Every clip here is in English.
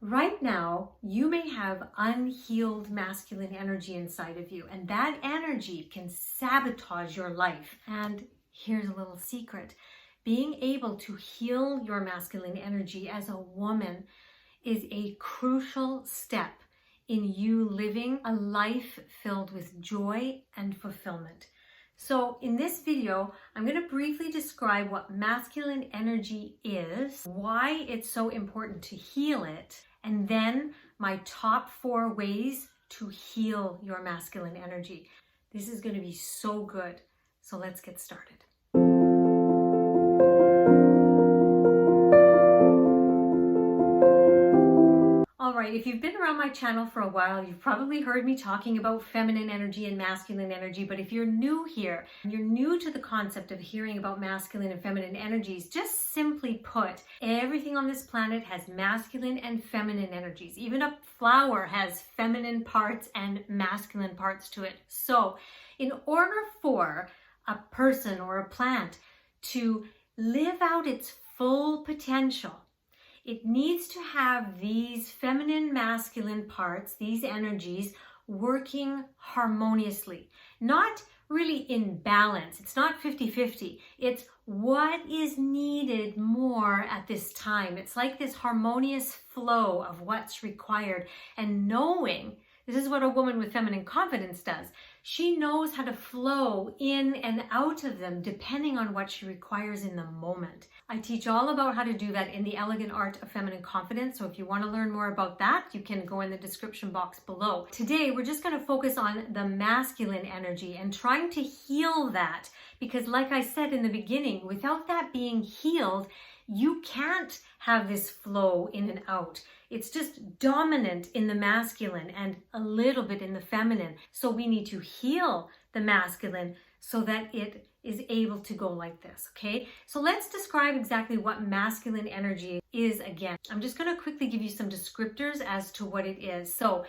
Right now, you may have unhealed masculine energy inside of you, and that energy can sabotage your life. And here's a little secret. Being able to heal your masculine energy as a woman is a crucial step in you living a life filled with joy and fulfillment. So in this video, I'm going to briefly describe what masculine energy is, why it's so important to heal it, and then my top 4 ways to heal your masculine energy. This is going to be so good. So let's get started. Alright, if you've been around my channel for a while, you've probably heard me talking about feminine energy and masculine energy, but if you're new here, and you're new to the concept of hearing about masculine and feminine energies, just simply put, everything on this planet has masculine and feminine energies. Even a flower has feminine parts and masculine parts to it. So, in order for a person or a plant to live out its full potential, it needs to have these feminine, masculine parts, these energies, working harmoniously. Not really in balance. It's not 50-50. It's what is needed more at this time. It's like this harmonious flow of what's required. And knowing, this is what a woman with feminine confidence does. She knows how to flow in and out of them depending on what she requires in the moment. I teach all about how to do that in the Elegant Art of Feminine Confidence. So if you want to learn more about that, you can go in the description box below. Today, we're just going to focus on the masculine energy and trying to heal that. Because like I said in the beginning, without that being healed, you can't have this flow in and out. It's just dominant in the masculine and a little bit in the feminine. So we need to heal the masculine so that it is able to go like this, okay? So let's describe exactly what masculine energy is again. I'm just going to quickly give you some descriptors as to what it is. So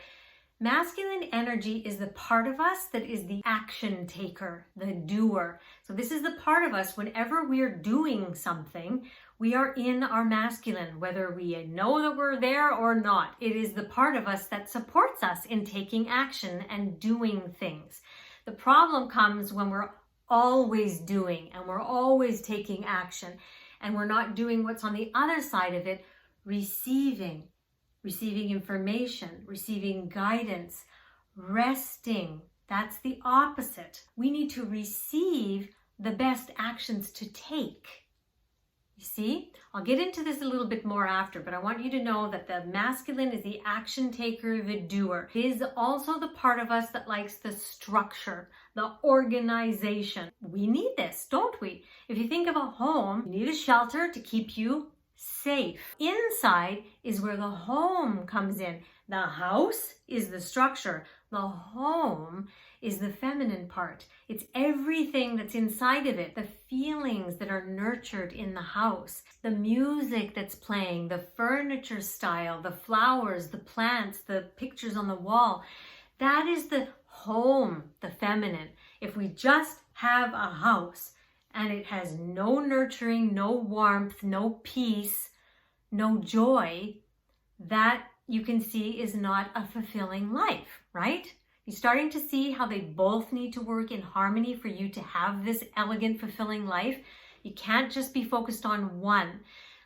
masculine energy is the part of us that is the action taker, the doer. So this is the part of us whenever we're doing something, we are in our masculine, whether we know that we're there or not. It is the part of us that supports us in taking action and doing things. The problem comes when we're always doing and we're always taking action and we're not doing what's on the other side of it, receiving information, receiving guidance, resting. That's the opposite. We need to receive the best actions to take. You see, I'll get into this a little bit more after, but I want you to know that the masculine is the action taker, the doer. It is also the part of us that likes the structure, the organization. We need this, don't we? If you think of a home, you need a shelter to keep you safe. Inside is where the home comes in. The house is the structure. The home is the feminine part. It's everything that's inside of it. The feelings that are nurtured in the house. The music that's playing. The furniture style. The flowers, the plants, the pictures on the wall. That is the home, the feminine. If we just have a house and it has no nurturing, no warmth, no peace, no joy, that you can see is not a fulfilling life, right? You're starting to see how they both need to work in harmony for you to have this elegant, fulfilling life. You can't just be focused on one.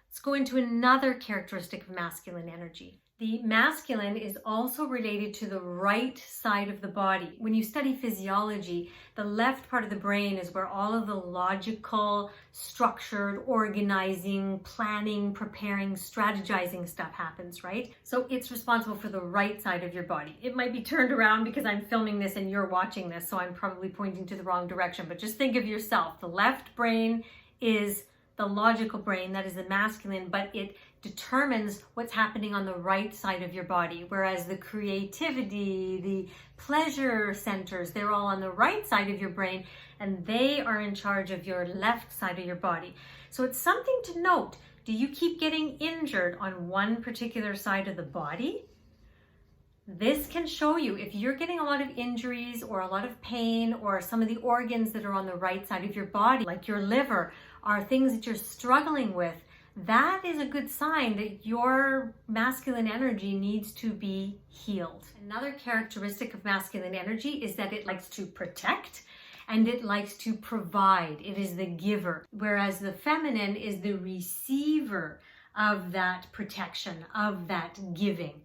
Let's go into another characteristic of masculine energy. The masculine is also related to the right side of the body. When you study physiology, the left part of the brain is where all of the logical, structured, organizing, planning, preparing, strategizing stuff happens, right? So it's responsible for the right side of your body. It might be turned around because I'm filming this and you're watching this, so I'm probably pointing to the wrong direction, but just think of yourself. The left brain is the logical brain, that is the masculine, but it determines what's happening on the right side of your body, whereas the creativity, the pleasure centers, they're all on the right side of your brain, and they are in charge of your left side of your body. So it's something to note. Do you keep getting injured on one particular side of the body? This can show you if you're getting a lot of injuries or a lot of pain, or some of the organs that are on the right side of your body, like your liver, are things that you're struggling with. that is a good sign that your masculine energy needs to be healed. Another characteristic of masculine energy is that it likes to protect and it likes to provide. It is the giver, whereas the feminine is the receiver of that protection, of that giving.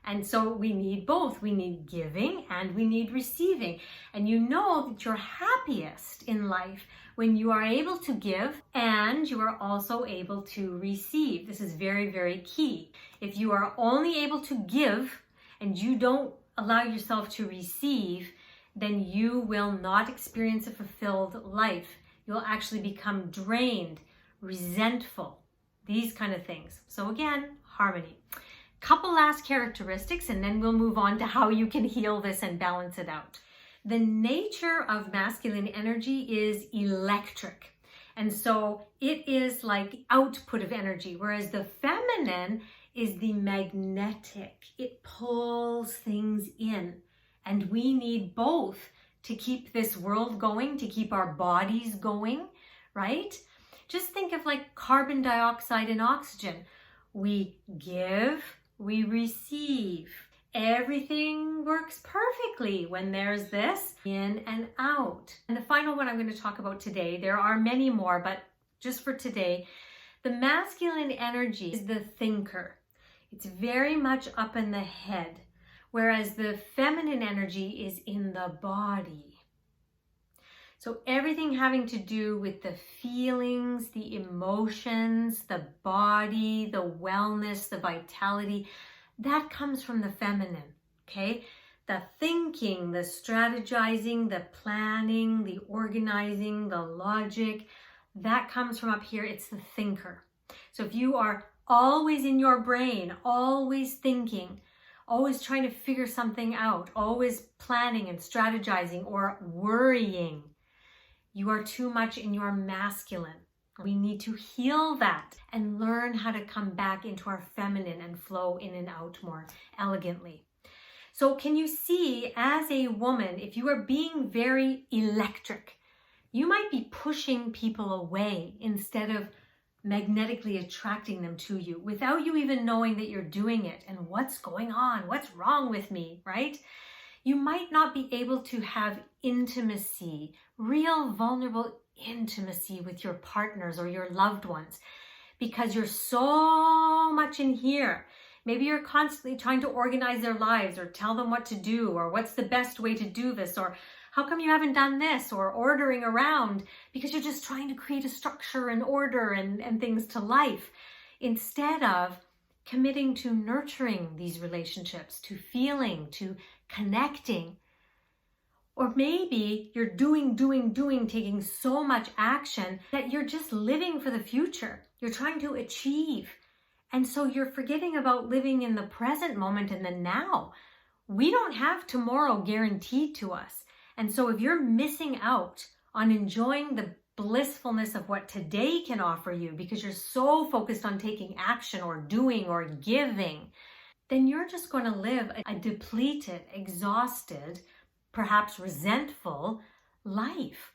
And so we need both. We need giving and we need receiving. And you know that you're happiest in life when you are able to give and you are also able to receive. This is very, very key. If you are only able to give and you don't allow yourself to receive, then you will not experience a fulfilled life. You'll actually become drained, resentful, these kind of things. So again, harmony. Couple last characteristics and then we'll move on to how you can heal this and balance it out. The nature of masculine energy is electric. And so it is like output of energy, whereas the feminine is the magnetic. It pulls things in. And we need both to keep this world going, to keep our bodies going, right? Just think of like carbon dioxide and oxygen. We give, we receive. Everything works perfectly when there's this in and out. And the final one I'm going to talk about today, there are many more, but just for today, the masculine energy is the thinker. It's very much up in the head, whereas the feminine energy is in the body. So everything having to do with the feelings, the emotions, the body, the wellness, the vitality, that comes from the feminine, okay? The thinking, the strategizing, the planning, the organizing, the logic, that comes from up here. It's the thinker. So if you are always in your brain, always thinking, always trying to figure something out, always planning and strategizing or worrying, you are too much in your masculine. We need to heal that and learn how to come back into our feminine and flow in and out more elegantly. So can you see, as a woman, if you are being very electric, you might be pushing people away instead of magnetically attracting them to you without you even knowing that you're doing it and what's going on, what's wrong with me, right? You might not be able to have intimacy, real vulnerable intimacy with your partners or your loved ones because you're so much in here. Maybe you're constantly trying to organize their lives or tell them what to do or what's the best way to do this or how come you haven't done this, or ordering around because you're just trying to create a structure and order and things to life instead of committing to nurturing these relationships, to feeling, to connecting. Or maybe you're doing, taking so much action that you're just living for the future. You're trying to achieve. And so you're forgetting about living in the present moment and the now. We don't have tomorrow guaranteed to us. And so if you're missing out on enjoying the blissfulness of what today can offer you because you're so focused on taking action or doing or giving, then you're just going to live a depleted, exhausted, perhaps resentful life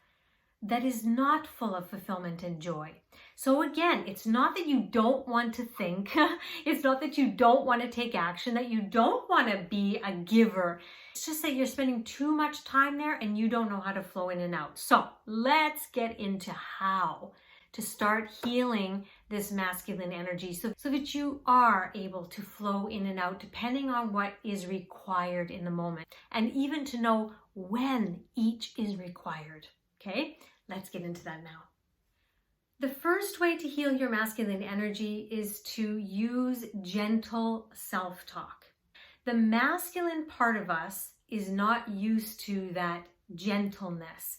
that is not full of fulfillment and joy. So again, it's not that you don't want to think, it's not that you don't want to take action, that you don't want to be a giver. It's just that you're spending too much time there and you don't know how to flow in and out. So let's get into how to start healing this masculine energy so that you are able to flow in and out depending on what is required in the moment, and even to know when each is required. Okay, let's get into that now. The first way to heal your masculine energy is to use gentle self-talk. The masculine part of us is not used to that gentleness.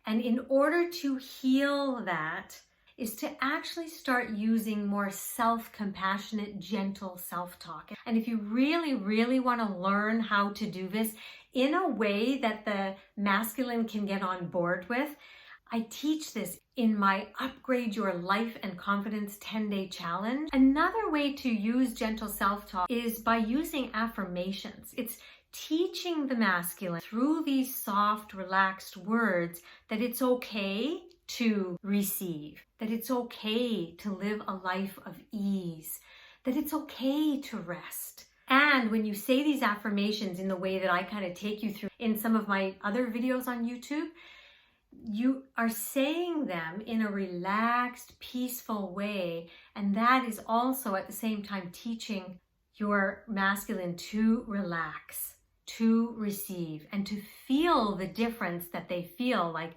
And in order to heal that is to actually start using more self-compassionate, gentle self-talk. And if you really, really want to learn how to do this in a way that the masculine can get on board with, I teach this in my Upgrade Your Life and Confidence 10-Day Challenge. Another way to use gentle self-talk is by using affirmations. It's teaching the masculine through these soft, relaxed words that it's okay to receive, that it's okay to live a life of ease, that it's okay to rest. And when you say these affirmations in the way that I kind of take you through in some of my other videos on YouTube, you are saying them in a relaxed, peaceful way. And that is also at the same time teaching your masculine to relax, to receive, and to feel the difference that they feel, like,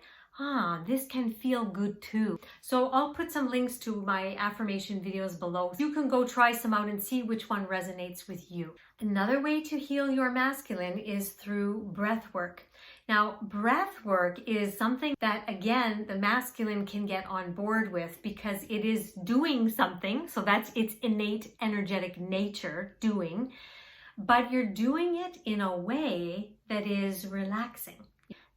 this can feel good too. So I'll put some links to my affirmation videos below. You can go try some out and see which one resonates with you. Another way to heal your masculine is through breath work. Now, breath work is something that, again, the masculine can get on board with because it is doing something. So that's its innate energetic nature, doing. But you're doing it in a way that is relaxing.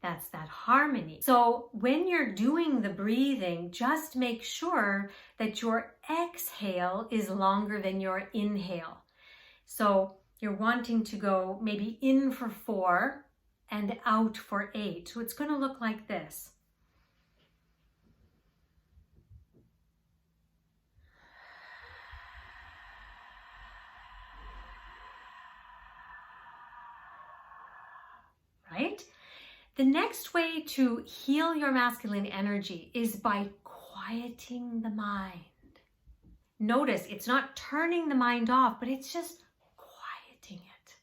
That's that harmony. So when you're doing the breathing, just make sure that your exhale is longer than your inhale. So you're wanting to go maybe in for 4 and out for 8. So it's going to look like this. Right? The next way to heal your masculine energy is by quieting the mind. Notice it's not turning the mind off, but it's just quieting it.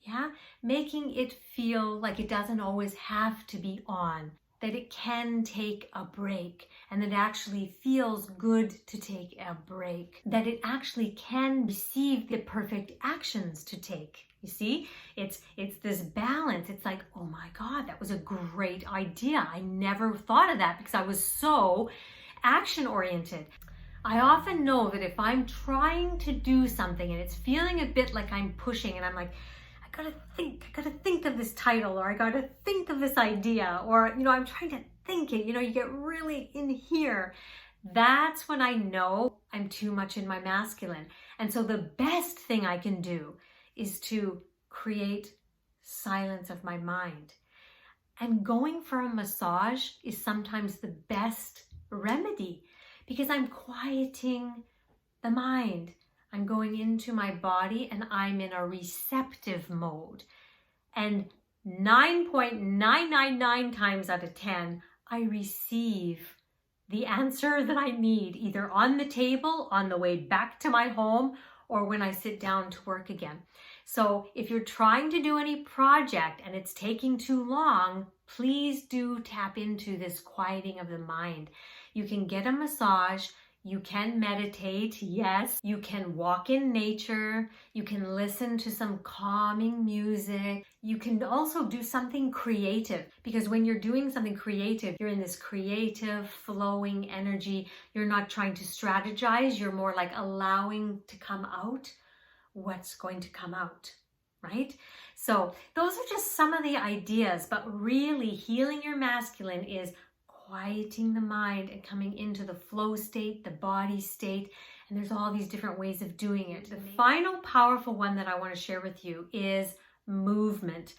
Yeah? Making it feel like it doesn't always have to be on, that it can take a break, and that it actually feels good to take a break, that it actually can receive the perfect actions to take. You see, it's this balance. It's like, oh my God, that was a great idea. I never thought of that because I was so action oriented. I often know that if I'm trying to do something and it's feeling a bit like I'm pushing and I'm like, I gotta think of this title, or I gotta think of this idea, or, I'm trying to think it, you get really in here. That's when I know I'm too much in my masculine. And so the best thing I can do is to create silence of my mind. And going for a massage is sometimes the best remedy because I'm quieting the mind. I'm going into my body and I'm in a receptive mode. And 9.999 times out of 10, I receive the answer that I need, either on the table, on the way back to my home, or when I sit down to work again. So if you're trying to do any project and it's taking too long, please do tap into this quieting of the mind. You can get a massage, you can meditate, yes, you can walk in nature, you can listen to some calming music, you can also do something creative, because when you're doing something creative, you're in this creative, flowing energy. You're not trying to strategize, you're more like allowing to come out what's going to come out, right? So those are just some of the ideas, but really healing your masculine is quieting the mind and coming into the flow state, the body state, and there's all these different ways of doing it. The final powerful one that I want to share with you is movement.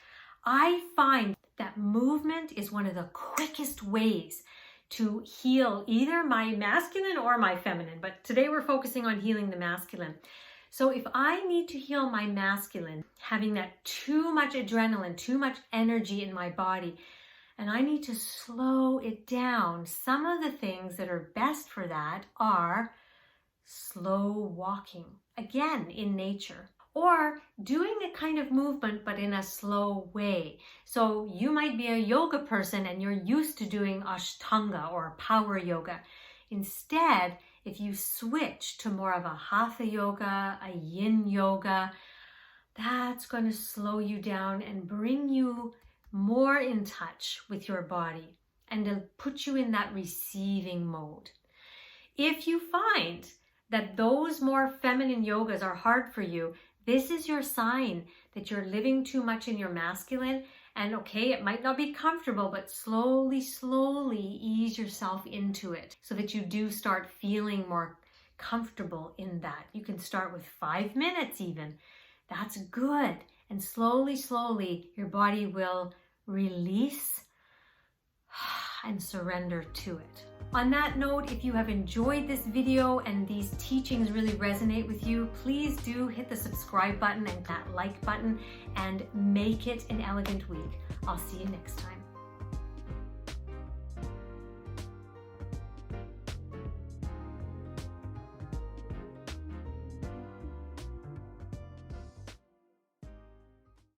I find that movement is one of the quickest ways to heal either my masculine or my feminine, but today we're focusing on healing the masculine. So if I need to heal my masculine, having that too much adrenaline, too much energy in my body, and I need to slow it down, some of the things that are best for that are slow walking, again, in nature, or doing a kind of movement, but in a slow way. So you might be a yoga person and you're used to doing Ashtanga or power yoga. Instead, if you switch to more of a Hatha yoga, a yin yoga, that's going to slow you down and bring you more in touch with your body and to put you in that receiving mode. If you find that those more feminine yogas are hard for you, this is your sign that you're living too much in your masculine. And okay, it might not be comfortable, but slowly, slowly ease yourself into it so that you do start feeling more comfortable in that. You can start with 5 minutes even. That's good. And slowly, slowly, your body will release and surrender to it. On that note, if you have enjoyed this video and these teachings really resonate with you, please do hit the subscribe button and that like button and make it an elegant week. I'll see you next time.